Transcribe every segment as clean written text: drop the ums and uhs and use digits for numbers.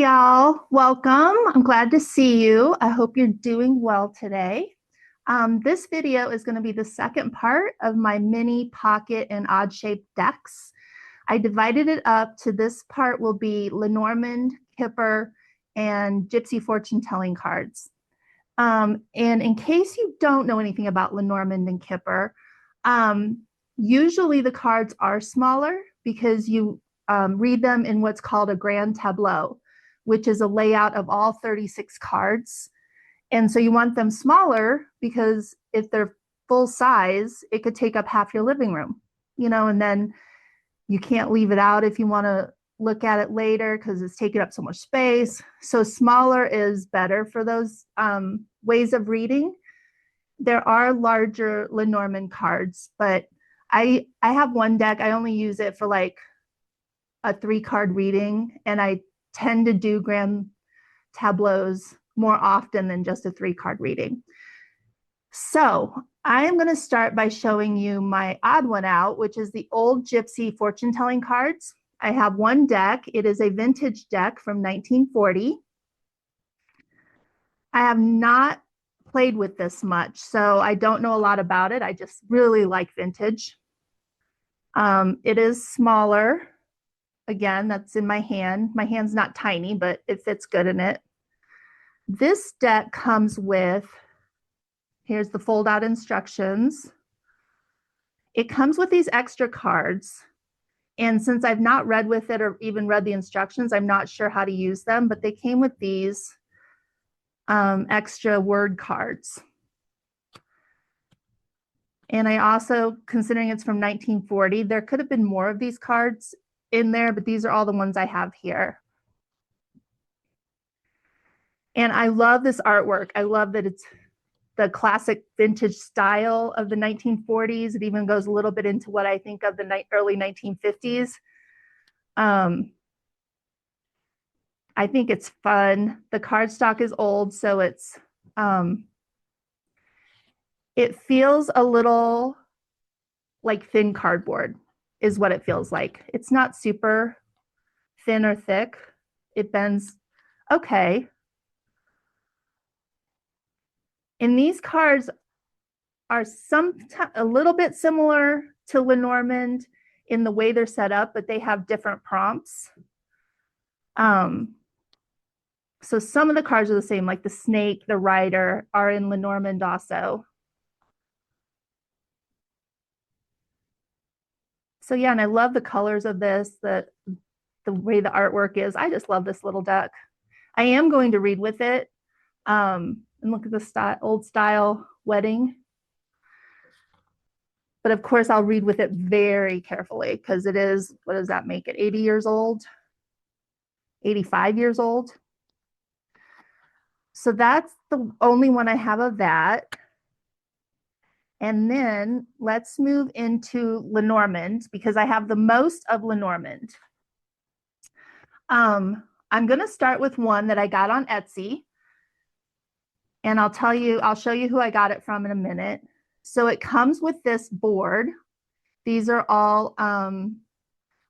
y'all. Welcome. I'm glad to see you. I hope you're doing well today. This video is going to be the second part of my mini pocket and odd-shaped decks. I divided it up to this part will be Lenormand, Kipper, and Gypsy fortune-telling cards. And in case you don't know anything about Lenormand and Kipper, usually the cards are smaller because you read them in what's called a grand tableau, which is a layout of all 36 cards. And so you want them smaller because if they're full size, it could take up half your living room, and then you can't leave it out if you want to look at it later because it's taking up so much space. So smaller is better for those ways of reading. There are larger Lenormand cards, but I have one deck. I only use it for like a 3-card reading, and I tend to do grand tableaus more often than just a 3-card reading. So I am going to start by showing you my odd one out, which is the old Gypsy fortune-telling cards. I have one deck. It is a vintage deck from 1940. I have not played with this much, so I don't know a lot about it. I just really like vintage. It is smaller. Again, that's in my hand. My hand's not tiny, but it fits good in it. This deck comes with, here's the fold out instructions. It comes with these extra cards. And since I've not read with it or even read the instructions, I'm not sure how to use them, but they came with these extra word cards. And I also, considering it's from 1940, there could have been more of these cards in there, but these are all the ones I have here. And I love this artwork. I love that it's the classic vintage style of the 1940s. It even goes a little bit into what I think of the early 1950s. I think it's fun. The cardstock is old, so it's it feels a little like thin cardboard is what it feels like. It's not super thin or thick. It bends okay. And these cards are a little bit similar to Lenormand in the way they're set up, but they have different prompts. So some of the cards are the same, like the snake, the rider are in Lenormand also. So yeah, and I love the colors of this, the way the artwork is. I just love this little deck. I am going to read with it. And look at the old style wedding. But of course, I'll read with it very carefully because it is, what does that make it? 80 years old, 85 years old. So that's the only one I have of that. And then let's move into Lenormand because I have the most of Lenormand. I'm going to start with one that I got on Etsy. And I'll show you who I got it from in a minute. So it comes with this board. These are all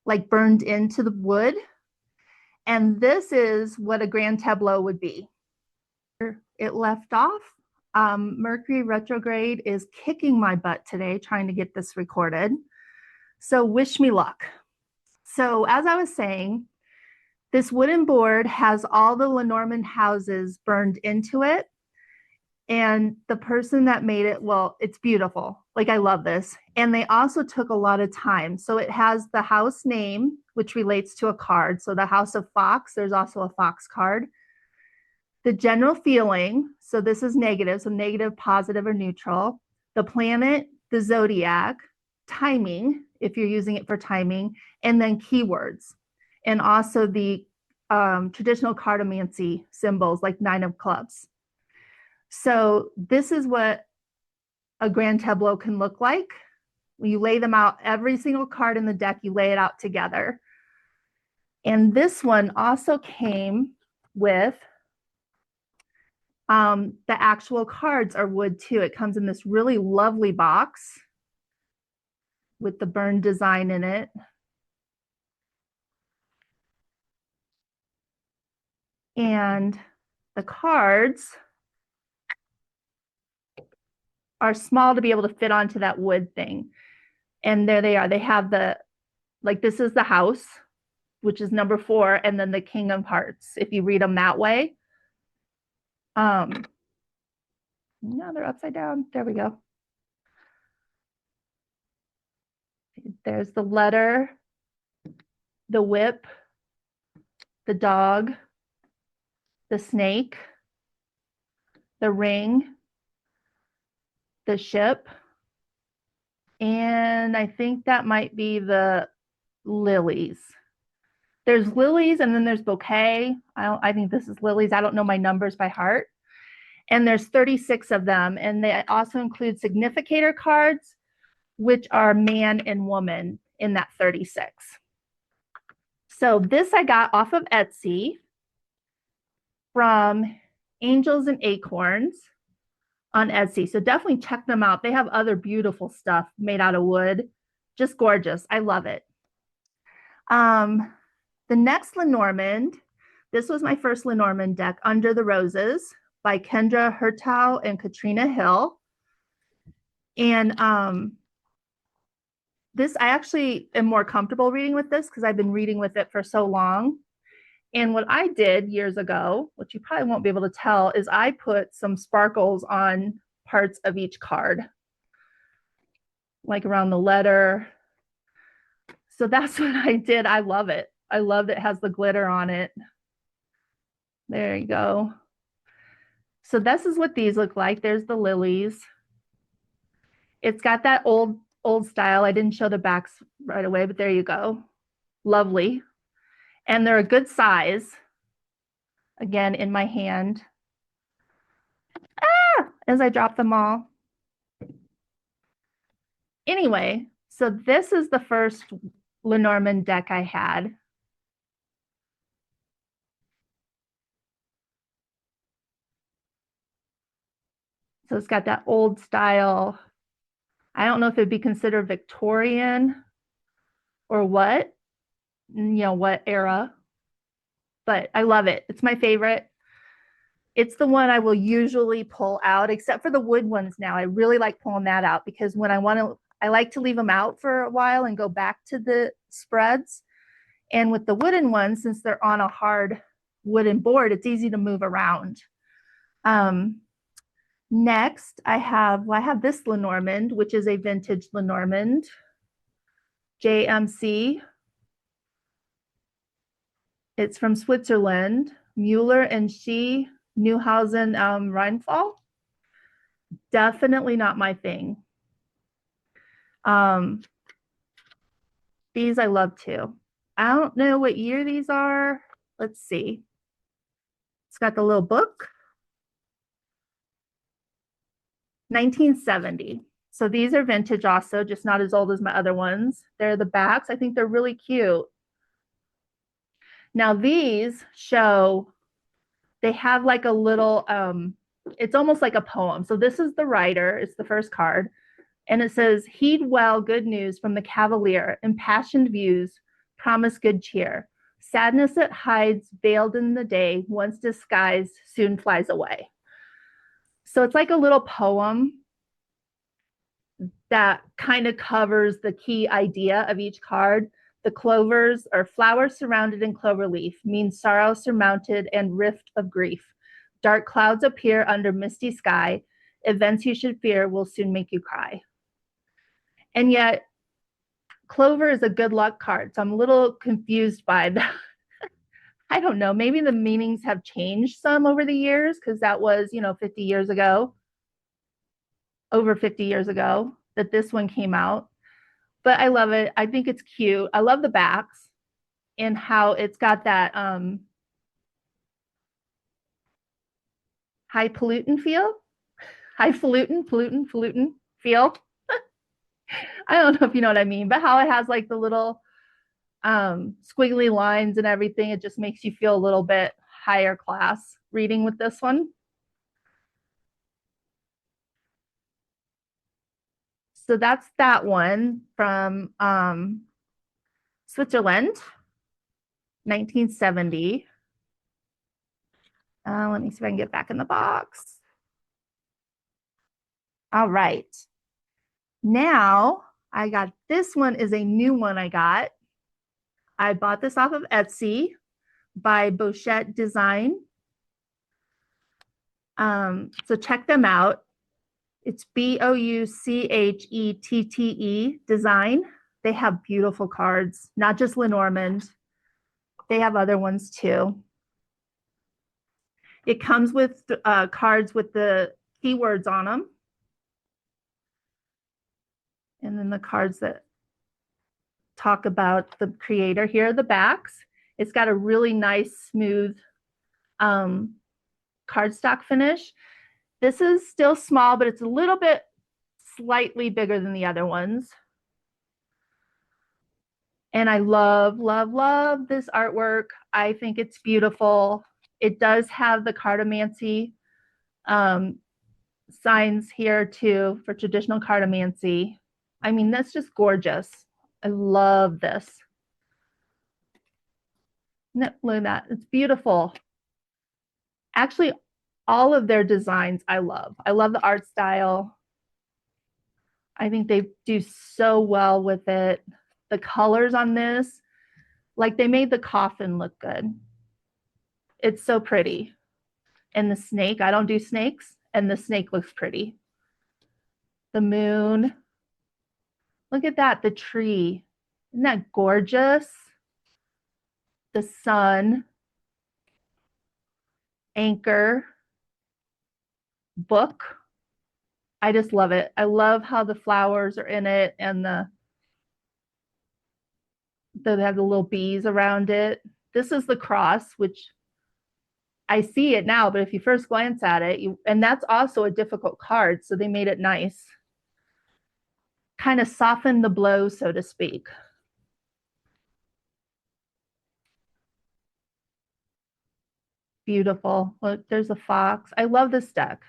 like burned into the wood. And this is what a grand tableau would be. It left off. Mercury retrograde is kicking my butt today trying to get this recorded. So wish me luck. So as I was saying, this wooden board has all the Lenormand houses burned into it. And the person that made it, well, it's beautiful. Like, I love this. And they also took a lot of time. So it has the house name, which relates to a card. So the House of Fox, there's also a fox card. The general feeling, so this is negative, so negative, positive, or neutral. The planet, the zodiac, timing, if you're using it for timing, and then keywords. And also the traditional cartomancy symbols like 9 of clubs. So this is what a grand tableau can look like. When you lay them out, every single card in the deck, you lay it out together. And this one also came with the actual cards are wood too. It comes in this really lovely box with the burned design in it. And the cards are small to be able to fit onto that wood thing. And there they are. They have the, like, this is the house, which is number 4, and then the King of Hearts, if you read them that way. No, they're upside down. There we go. There's the letter, the whip, the dog, the snake, the ring, the ship, and I think that might be the lilies. There's lilies and then there's bouquet. I think this is lilies. I don't know my numbers by heart. And there's 36 of them. And they also include significator cards, which are man and woman in that 36. So this I got off of Etsy from Angels and Acorns on Etsy. So definitely check them out. They have other beautiful stuff made out of wood. Just gorgeous. I love it. The next Lenormand, this was my first Lenormand deck, Under the Roses by Kendra, Hurteau, and Katrina Hill. And this, I actually am more comfortable reading with this because I've been reading with it for so long. And what I did years ago, which you probably won't be able to tell, is I put some sparkles on parts of each card, like around the letter. So that's what I did. I love it. I love that it has the glitter on it. There you go. So this is what these look like. There's the lilies. It's got that old style. I didn't show the backs right away, but there you go. Lovely. And they're a good size. Again, in my hand. As I drop them all. Anyway, so this is the first Lenormand deck I had. So it's got that old style. I don't know if it'd be considered Victorian or what, what era, but I love it. It's my favorite. It's the one I will usually pull out, except for the wood ones now. I really like pulling that out because when I like to leave them out for a while and go back to the spreads. And with the wooden ones, since they're on a hard wooden board, it's easy to move around. Next, I have this Lenormand, which is a vintage Lenormand, JMC. It's from Switzerland, Mllle and she, Neuhausen Rheinfall. Definitely not my thing. These I love too. I don't know what year these are. Let's see. It's got the little book. 1970. So these are vintage also, just not as old as my other ones. They're the backs. I think they're really cute. Now these show, they have like a little, it's almost like a poem. So this is the writer, it's the first card. And it says, heed well good news from the cavalier, impassioned views, promise good cheer. Sadness it hides, veiled in the day, once disguised, soon flies away. So it's like a little poem that kind of covers the key idea of each card. The clovers are flowers surrounded in clover leaf, means sorrow surmounted and rift of grief. Dark clouds appear under misty sky. Events you should fear will soon make you cry. And yet, clover is a good luck card. So I'm a little confused by that. I don't know. Maybe the meanings have changed some over the years because that was, 50 years ago, over 50 years ago that this one came out. But I love it. I think it's cute. I love the backs and how it's got that highfalutin feel. Highfalutin feel. I don't know if you know what I mean, but how it has like the little squiggly lines and everything. It just makes you feel a little bit higher class reading with this one. So that's that one from Switzerland, 1970. Let me see if I can get back in the box. All right. Now I got this one is a new one I got. I bought this off of Etsy by Bouchette Design. So check them out. It's Bouchette Design. They have beautiful cards, not just Lenormand. They have other ones too. It comes with cards with the keywords on them. And then the cards that talk about the creator. Here are the backs. It's got a really nice, smooth cardstock finish. This is still small, but it's a little bit slightly bigger than the other ones. And I love, love, love this artwork. I think it's beautiful. It does have the cartomancy signs here too for traditional cartomancy. I mean, that's just gorgeous. I love this. Look at that. It's beautiful. Actually, all of their designs I love. I love the art style. I think they do so well with it. The colors on this, like they made the coffin look good. It's so pretty. And the snake, I don't do snakes, and the snake looks pretty. The moon. Look at that, the tree. Isn't that gorgeous? The sun. Anchor. Book. I just love it. I love how the flowers are in it and they have the little bees around it. This is the cross, which I see it now, but if you first glance at it, and that's also a difficult card, so they made it nice. Kind of soften the blow, so to speak. Beautiful. Look, there's a fox. I love this deck.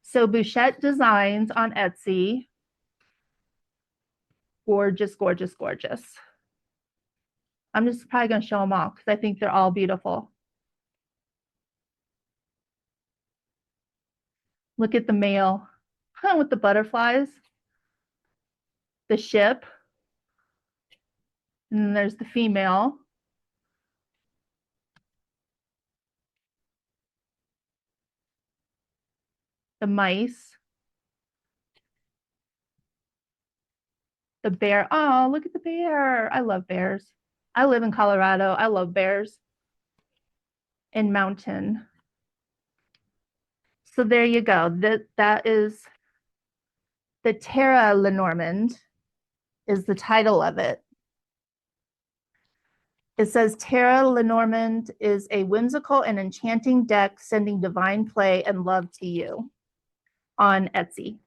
So Bouchette Designs on Etsy. Gorgeous, gorgeous, gorgeous. I'm just probably going to show them all because I think they're all beautiful. Look at the male with the butterflies, the ship, and then there's the female. The mice, the bear. Oh, look at the bear. I love bears. I live in Colorado. I love bears. And mountain. So there you go. That is the Terra Lenormand is the title of it. It says Terra Lenormand is a whimsical and enchanting deck sending divine play and love to you on Etsy.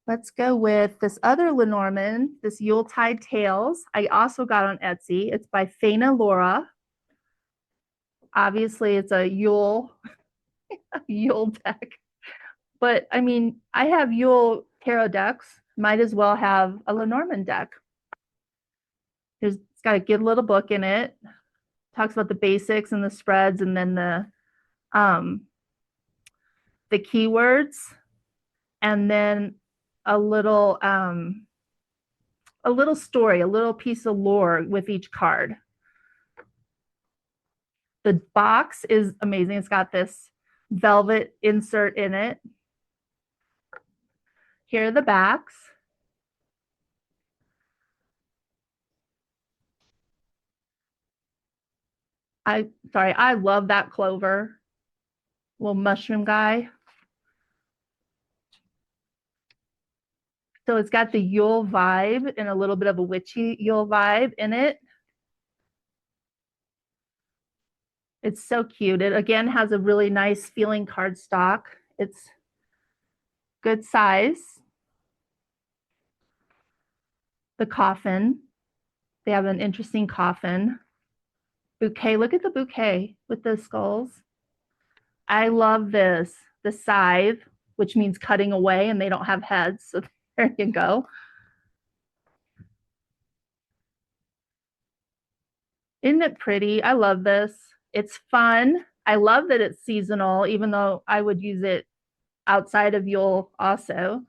Let's go with this other Lenormand, this Yuletide Tales. I also got on Etsy. It's by Faina Lorah. Obviously, it's a Yule deck. But I mean, I have Yule tarot decks. Might as well have a Lenormand deck. It's got a good little book in it. Talks about the basics and the spreads, and then the keywords, and then a little story, a little piece of lore with each card. The box is amazing. It's got this velvet insert in it. Here are the backs. I love that clover, little mushroom guy. So it's got the Yule vibe and a little bit of a witchy Yule vibe in it. It's so cute. It again has a really nice feeling cardstock. It's good size. The coffin. They have an interesting coffin. Bouquet. Look at the bouquet with the skulls. I love this. The scythe, which means cutting away, and they don't have heads. So there you go. Isn't it pretty? I love this. It's fun. I love that it's seasonal, even though I would use it outside of Yule also,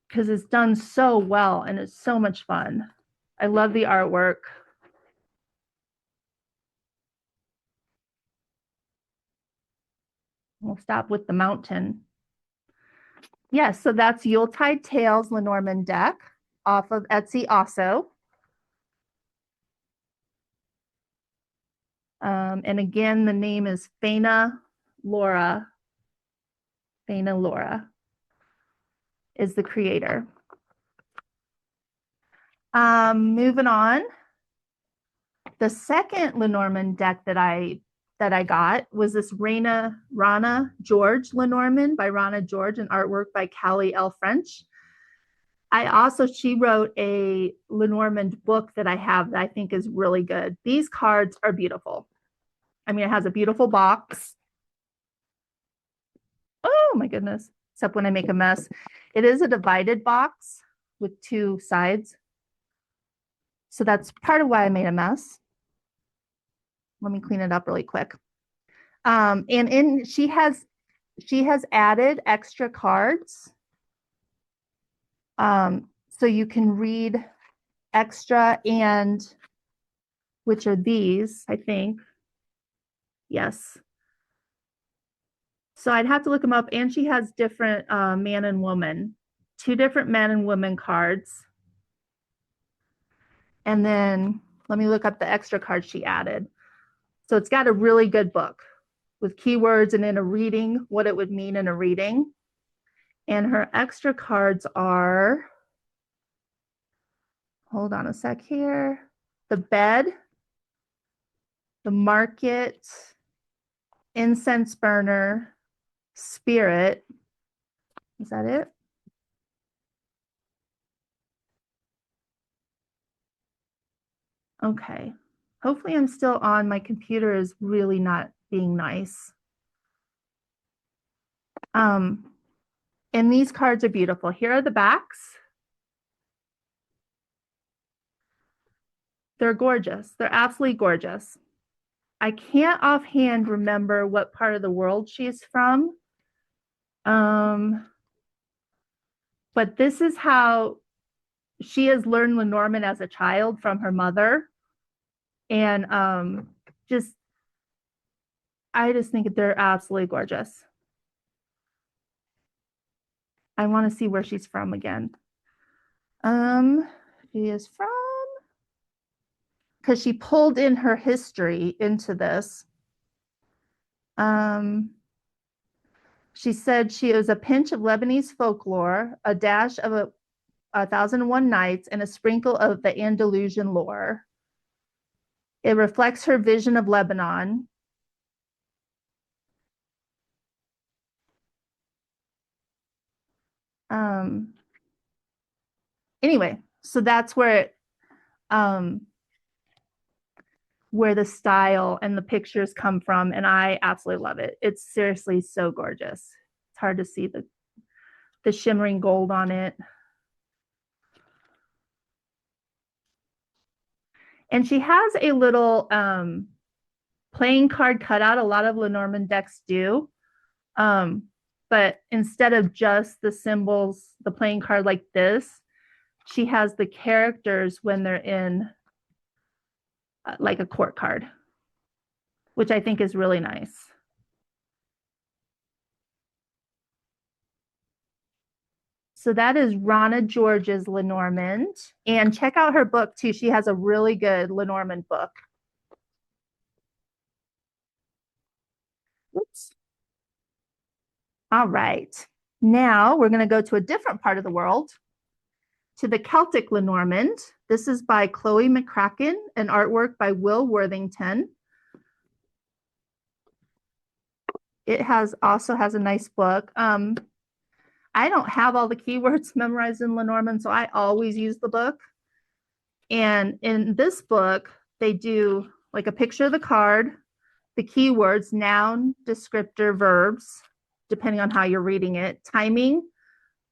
because it's done so well and it's so much fun. I love the artwork. We'll stop with the mountain. Yes, so that's Yuletide Tales Lenormand deck off of Etsy also. And again, the name is Faina Lorah. Faina Lorah is the creator. Moving on. The second Lenormand deck that I got was this Rana George Lenormand by Rana George and artwork by Callie L. French. She wrote a Lenormand book that I have that I think is really good. These cards are beautiful. I mean, it has a beautiful box. Oh my goodness, except when I make a mess. It is a divided box with two sides. So that's part of why I made a mess. Let me clean it up really quick. She has added extra cards. So you can read extra, and which are these, I think. Yes. So I'd have to look them up. And she has different man and woman, 2 different man and woman cards. And then let me look up the extra cards she added. So it's got a really good book with keywords and in a reading, what it would mean in a reading. And her extra cards are, hold on a sec here, the bed, the market, incense burner, spirit. Is that it? Okay. Hopefully I'm still on. My computer is really not being nice. And these cards are beautiful. Here are the backs. They're gorgeous. They're absolutely gorgeous. I can't offhand remember what part of the world she's from. But this is how she has learned Lenormand as a child from her mother. And I just think they're absolutely gorgeous. I want to see where she's from again. She is from, because she pulled in her history into this. She said she was a pinch of Lebanese folklore, a dash of a 1001 Nights, and a sprinkle of the Andalusian lore. It reflects her vision of Lebanon. Anyway, so that's where the style and the pictures come from, and I absolutely love it. It's seriously so gorgeous. It's hard to see the shimmering gold on it. And she has a little playing card cutout. A lot of Lenormand decks do. But instead of just the symbols, the playing card like this, she has the characters when they're in like a court card, which I think is really nice. So that is Rana George's Lenormand. And check out her book too. She has a really good Lenormand book. Oops. All right. Now we're going to go to a different part of the world, to the Celtic Lenormand. This is by Chloe McCracken and artwork by Will Worthington. It also has a nice book. I don't have all the keywords memorized in Lenormand, so I always use the book. And in this book, they do like a picture of the card, the keywords, noun, descriptor, verbs, depending on how you're reading it, timing,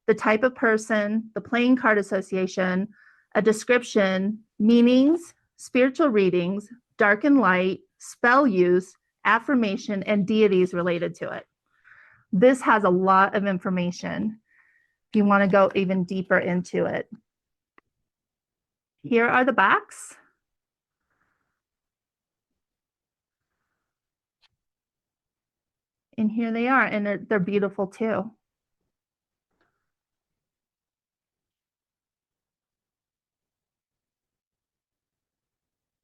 the type of person, the playing card association, a description, meanings, spiritual readings, dark and light, spell use, affirmation, and deities related to it. This has a lot of information if you want to go even deeper into it. Here are the backs. And here they are, and they're beautiful too.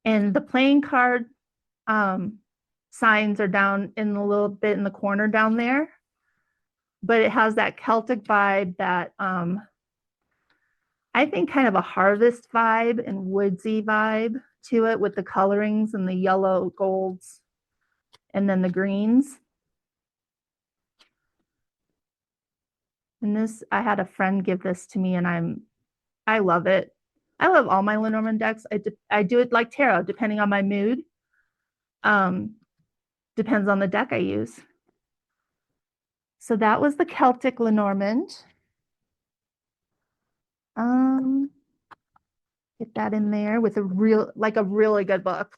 And the playing card signs are down in a little bit in the corner down there. But it has that Celtic vibe that I think kind of a harvest vibe and woodsy vibe to it with the colorings and the yellow golds and then the greens. And this, I had a friend give this to me and I love it. I love all my Lenormand decks. I do it like tarot, depending on my mood. Depends on the deck I use. So that was the Celtic Lenormand. Get that in there with a really good book.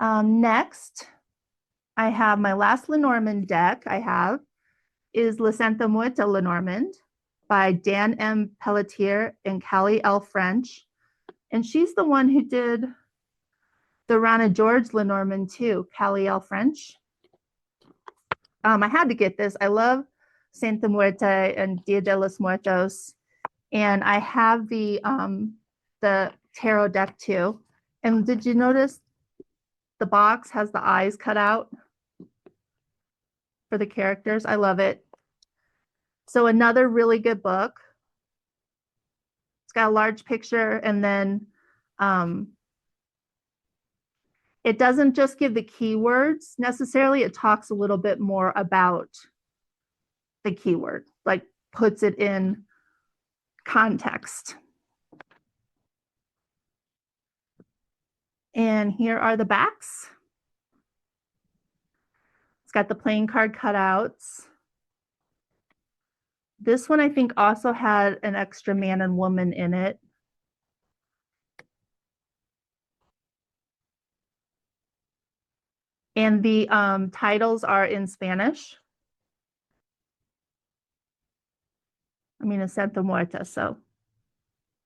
Next, I have my last Lenormand deck is Le Santa Muerte Lenormand by Dan M. Pelletier and Callie L. French. And she's the one who did the Rana George Lenormand too, Callie L. French. I had to get this. I love Santa Muerte and Dia de los Muertos. And I have the tarot deck too. And did you notice the box has the eyes cut out for the characters? I love it. So another really good book. It's got a large picture, and then it doesn't just give the keywords necessarily. It talks a little bit more about the keyword, like puts it in context. And here are the backs. It's got the playing card cutouts. This one I think also had an extra man and woman in it. And the titles are in Spanish. I mean, it's Santa Muerte, so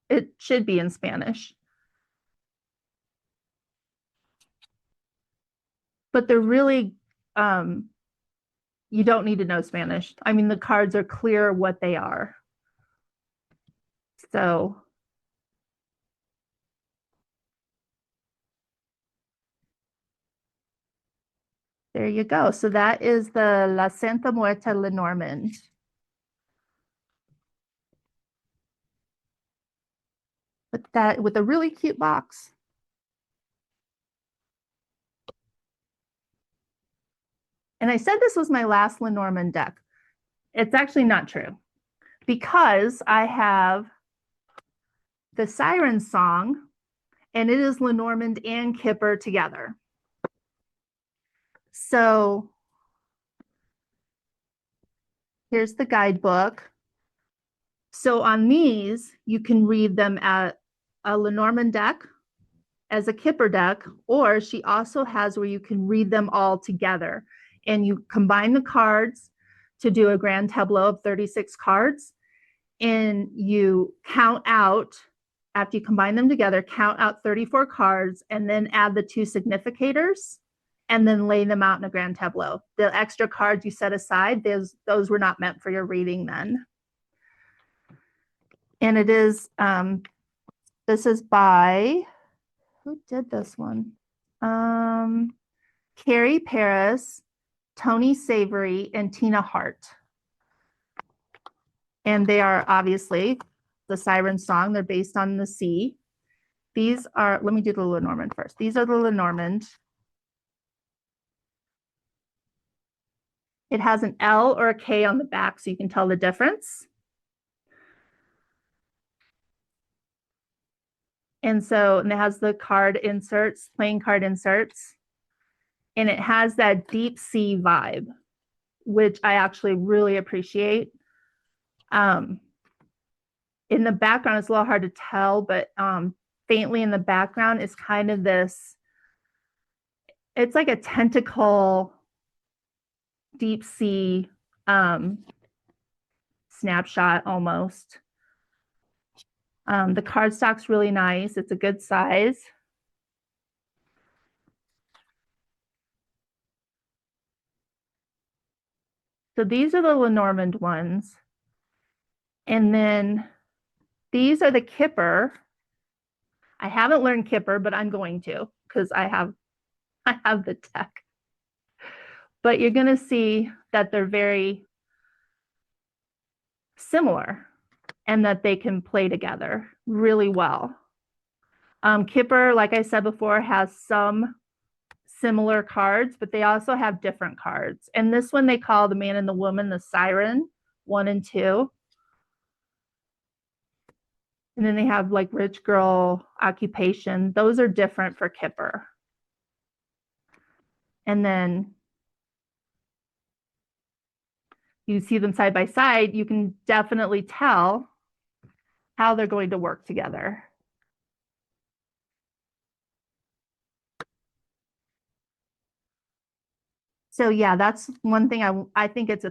it should be in Spanish. But they're really, you don't need to know Spanish. I mean, the cards are clear what they are. So there you go. So that is the La Santa Muerte Lenormand. With a really cute box. And I said this was my last Lenormand deck. It's actually not true, because I have the Siren song, and it is Lenormand and Kipper together. So here's the guidebook. So on these, you can read them at a Lenormand deck, as a Kipper deck, or she also has where you can read them all together. And you combine the cards to do a grand tableau of 36 cards. And you count out, after you combine them together, count out 34 cards, and then add the two significators, and then lay them out in a grand tableau. The extra cards you set aside, those were not meant for your reading then. And it is, this is by, who did this one? Carrie Paris, Toni Savory, and Tina Hardt. And they are obviously the Siren song. They're based on the sea. These are, let me do the Lenormand first. These are the Lenormand. It has an L or a K on the back, so you can tell the difference. And it has the card inserts, playing card inserts. And it has that deep sea vibe, which I actually really appreciate. in the background, it's a little hard to tell, but faintly in the background is kind of this, it's like a tentacle deep sea snapshot almost. The cardstock's really nice. It's a good size. So these are the Lenormand ones. And then these are the Kipper. I haven't learned Kipper, but I'm going to because I have the tech. But you're going to see that they're very similar and that they can play together really well. Kipper, like I said before, has some similar cards, but they also have different cards. And this one they call the man and the woman, the Siren 1 and 2. And then they have like rich girl occupation. Those are different for Kipper. And then you see them side by side, you can definitely tell how they're going to work together. So yeah, that's one thing I think it's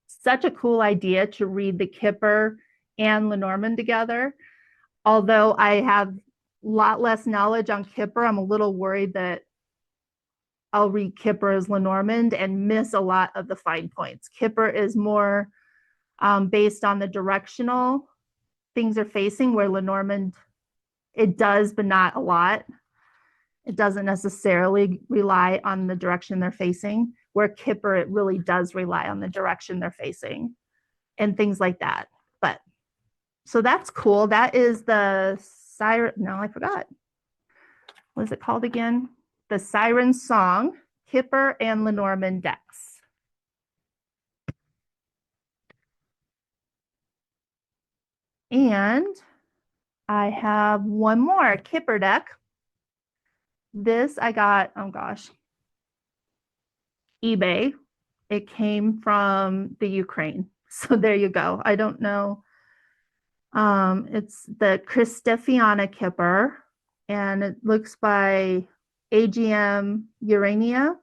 such a cool idea to read the Kipper and Lenormand together. Although I have a lot less knowledge on Kipper, I'm a little worried that I'll read Kipper as Lenormand and miss a lot of the fine points. Kipper is more based on the directional things are facing, where Lenormand, it does, but not a lot. It doesn't necessarily rely on the direction they're facing, where Kipper, it really does rely on the direction they're facing and things like that. But so that's cool. That is the Siren. No, I forgot. What is it called again? The Siren Song, Kipper and Lenormand decks. And I have one more Kipper deck. This I got, oh gosh, eBay. It came from the Ukraine. So there you go. I don't know. It's the Christephania Kipper, and it looks by AGM-Urania.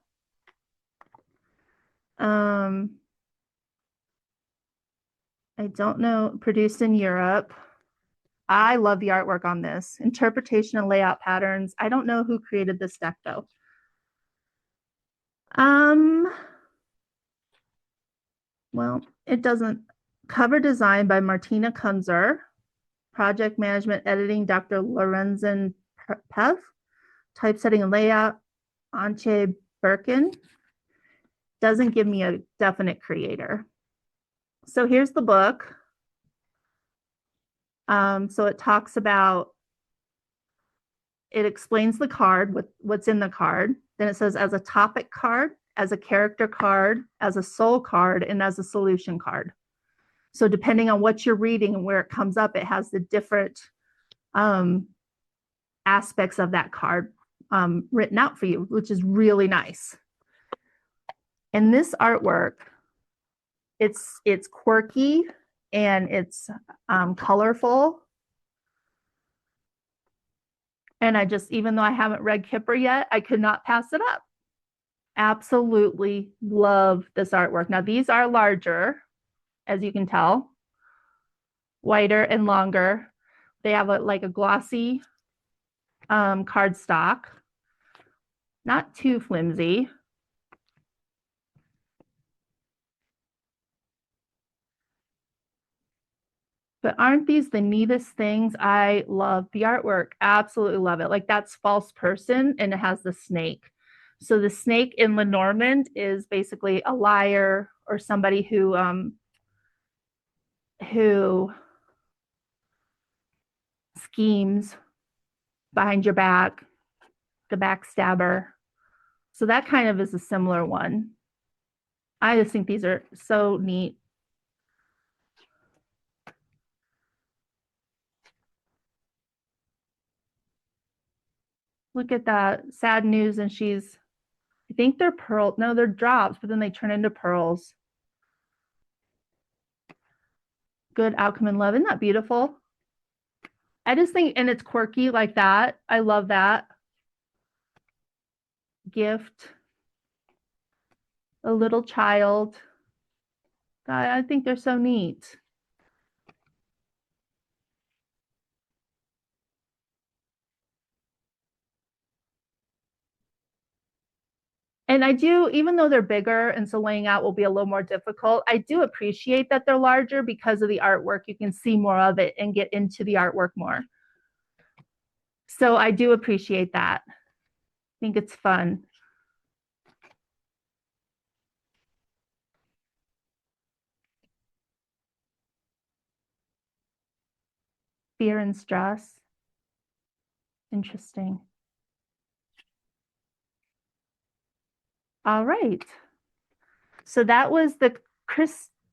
I don't know, produced in Europe. I love the artwork on this. Interpretation and layout patterns. I don't know who created this deck though. Well, it doesn't. Cover design by Martina Kunzer. Project management editing, Dr. Lorenzen Pev. Typesetting and layout, Antje Birkin. Doesn't give me a definite creator. So here's the book. So it talks about, it explains the card, what's in the card. Then it says as a topic card, as a character card, as a soul card, and as a solution card. So depending on what you're reading and where it comes up, it has the different aspects of that card written out for you, which is really nice. And this artwork, it's quirky and it's colorful. And I just, even though I haven't read Kipper yet, I could not pass it up. Absolutely love this artwork. Now these are larger, as you can tell, wider and longer. They have like a glossy cardstock, not too flimsy. But aren't these the neatest things? I love the artwork. Absolutely love it. Like that's False Person, and it has the snake. So the snake in Lenormand is basically a liar or somebody who schemes behind your back, the backstabber. So that kind of is a similar one. I just think these are so neat. Look at that, sad news, and she's, I think they're pearl, no, they're drops, but then they turn into pearls. Good outcome in love. Isn't that beautiful? I just think, and it's quirky like that. I love that. Gift. A little child. God, I think they're so neat. And I do, even though they're bigger and so laying out will be a little more difficult, I do appreciate that they're larger because of the artwork. You can see more of it and get into the artwork more. So I do appreciate that. I think it's fun. Fear and stress. Interesting. All right. So that was the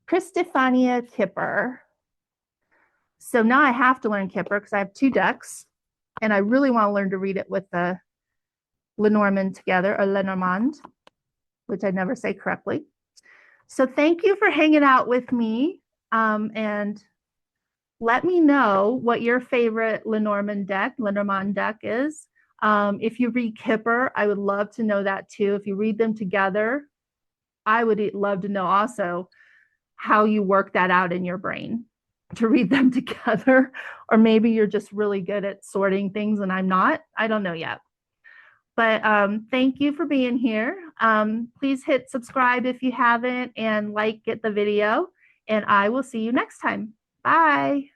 Christephania Kipper. So now I have to learn Kipper because I have 2 decks and I really want to learn to read it with the Lenormand together, or Lenormand, which I never say correctly. So thank you for hanging out with me, and let me know what your favorite Lenormand deck is. If you read Kipper, I would love to know that too. If you read them together, I would love to know also how you work that out in your brain to read them together. Or maybe you're just really good at sorting things and I'm not. I don't know yet. But thank you for being here. Please hit subscribe if you haven't, and like the video. And I will see you next time. Bye.